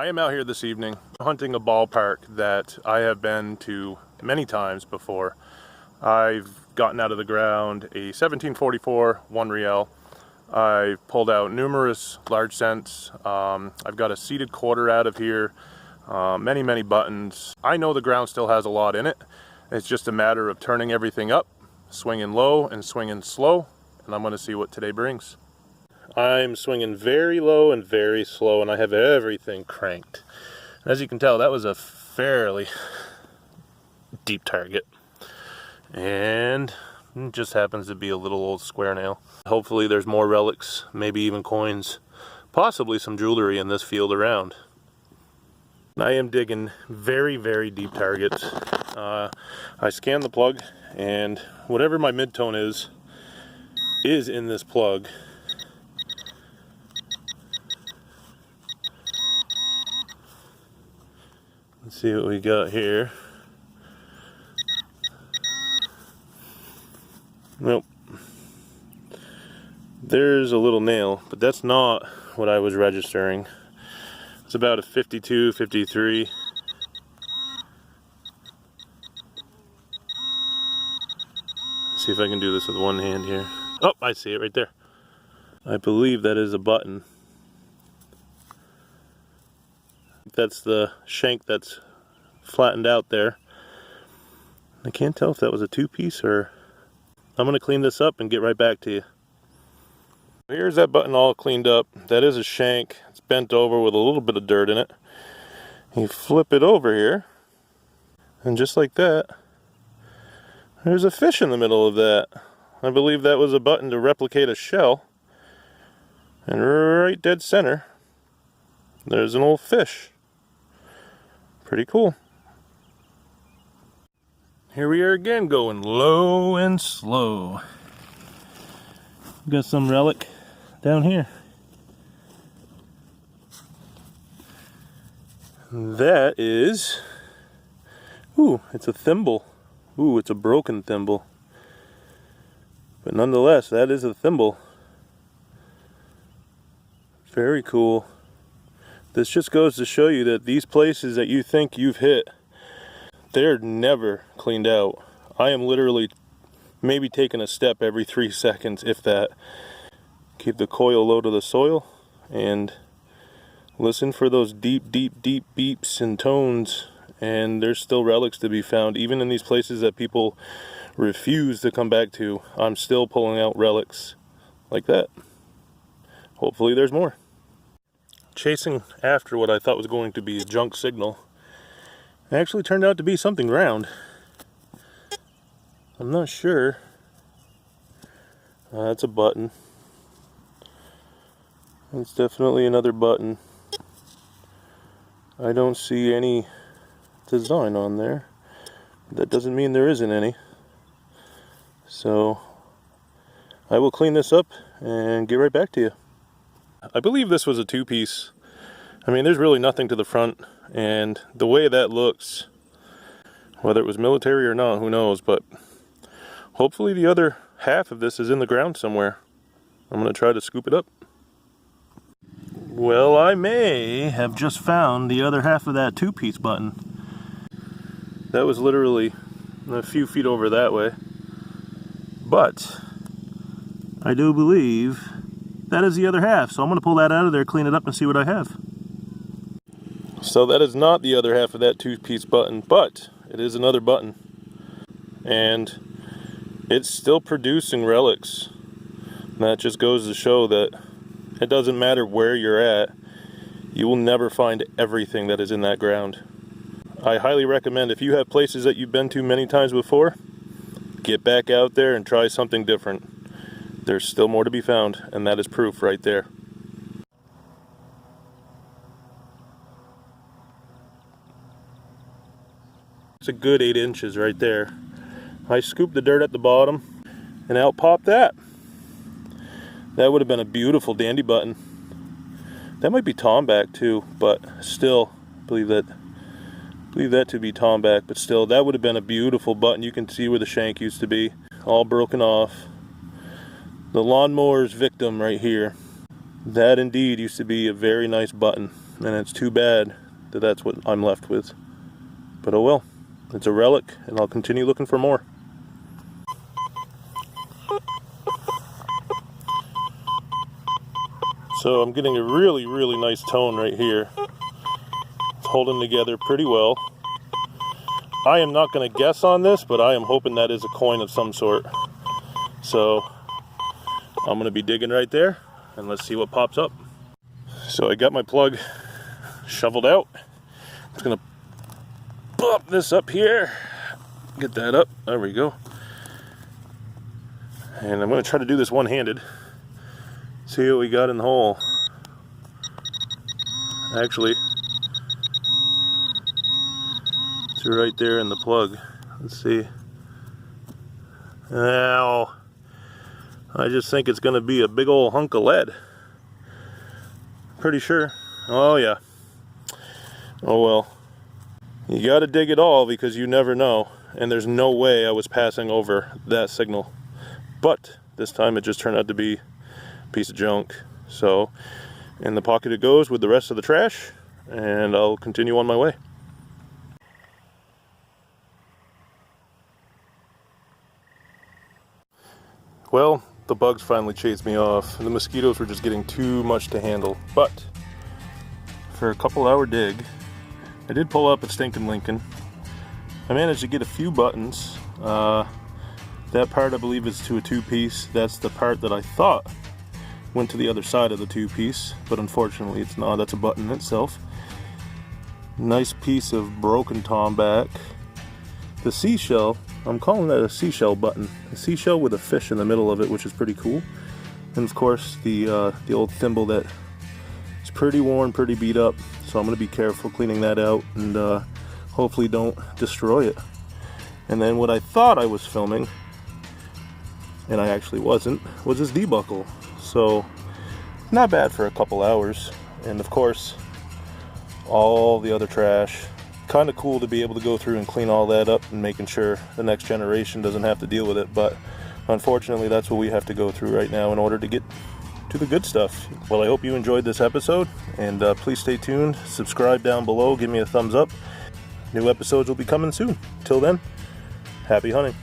I am out here this evening hunting a ballpark that I have been to many times before. I've gotten out of the ground a 1744 1 Riel. I've pulled out numerous large scents. I've got a seated quarter out of here, many buttons. I know the ground still has a lot in it. It's just a matter of turning everything up, swinging low and swinging slow, and I'm going to see what today brings. I'm swinging very low and very slow, and I have everything cranked. As you can tell, that was a fairly deep target, and it just happens to be a little old square nail. Hopefully there's more relics, maybe even coins, possibly some jewelry in this field around. I am digging very deep targets. I scanned the plug, and whatever my mid-tone is in this plug. Let's see what we got here. Nope. There's a little nail, but that's not what I was registering. It's about a 52, 53. Let's see if I can do this with one hand here. Oh, I see it right there. I believe that is a button. That's the shank that's flattened out there. I can't tell if that was a two-piece or... I'm going to clean this up and get right back to you. Here's that button all cleaned up. That is a shank. It's bent over with a little bit of dirt in it. You flip it over here, and just like that, there's a fish in the middle of that. I believe that was a button to replicate a shell. And right dead center, there's an old fish. Pretty cool. Here we are again, going low and slow. Got some relic down here. That is, ooh, it's a thimble. Ooh, it's a broken thimble. But nonetheless, that is a thimble. Very cool. This just goes to show you that these places that you think you've hit, they're never cleaned out. I am literally maybe taking a step every 3 seconds, if that. Keep the coil low to the soil and listen for those deep beeps and tones, and there's still relics to be found. Even in these places that people refuse to come back to, I'm still pulling out relics like that. Hopefully there's more. Chasing after what I thought was going to be a junk signal, it actually turned out to be something round. I'm not sure. That's a button. It's definitely another button. I don't see any design on there. That doesn't mean there isn't any. So I will clean this up and get right back to you. I believe this was a two-piece. I mean, there's really nothing to the front, and the way that looks, whether it was military or not, who knows, but hopefully the other half of this is in the ground somewhere. I'm going to try to scoop it up. Well, I may have just found the other half of that two-piece button. That was literally a few feet over that way. But I do believe that is the other half, so I'm going to pull that out of there, clean it up, and see what I have. So that is not the other half of that two-piece button, but it is another button. And it's still producing relics. And that just goes to show that it doesn't matter where you're at, you will never find everything that is in that ground. I highly recommend, if you have places that you've been to many times before, get back out there and try something different. There's still more to be found, and that is proof right there. It's a good 8 inches right there. I scooped the dirt at the bottom, and out popped that. That would have been a beautiful dandy button. That might be tomback too, but still, believe that to be tomback, but still, that would have been a beautiful button. You can see where the shank used to be, all broken off. The lawnmower's victim right here. That indeed used to be a very nice button. and it's too bad that that's what I'm left with. But oh well, it's a relic, and I'll continue looking for more. So I'm getting a really, really nice tone right here. It's holding together pretty well. I am not going to guess on this, but I am hoping that is a coin of some sort. So I'm going to be digging right there, and let's see what pops up. So I got my plug shoveled out. I'm just going to bump this up here. Get that up. There we go. And I'm going to try to do this one-handed. See what we got in the hole. Actually, it's right there in the plug. Let's see. Now, I just think it's going to be a big old hunk of lead. Pretty sure. Oh yeah. Oh well. You got to dig it all because you never know. And there's no way I was passing over that signal. But this time it just turned out to be piece of junk. So in the pocket it goes with the rest of the trash, and I'll continue on my way. Well, the bugs finally chased me off. The mosquitoes were just getting too much to handle. But for a couple-hour dig, I did pull up at Stinkin' Lincoln. I managed to get a few buttons. That part I believe is to a two-piece. That's the part that I thought went to the other side of the two-piece, but unfortunately it's not. That's a button itself. Nice piece of broken tomback. The seashell, I'm calling that a seashell button. A seashell with a fish in the middle of it, which is pretty cool. And of course the old thimble that is pretty worn, pretty beat up. So I'm going to be careful cleaning that out and hopefully don't destroy it. And then what I thought I was filming, and I actually wasn't, was this debuckle. So not bad for a couple hours. And of course all the other trash. Kind of cool to be able to go through and clean all that up and making sure the next generation doesn't have to deal with it, but unfortunately that's what we have to go through right now in order to get to the good stuff. Well, I hope you enjoyed this episode, and please stay tuned, subscribe down below, give me a thumbs up. New episodes will be coming soon. Till then, happy hunting.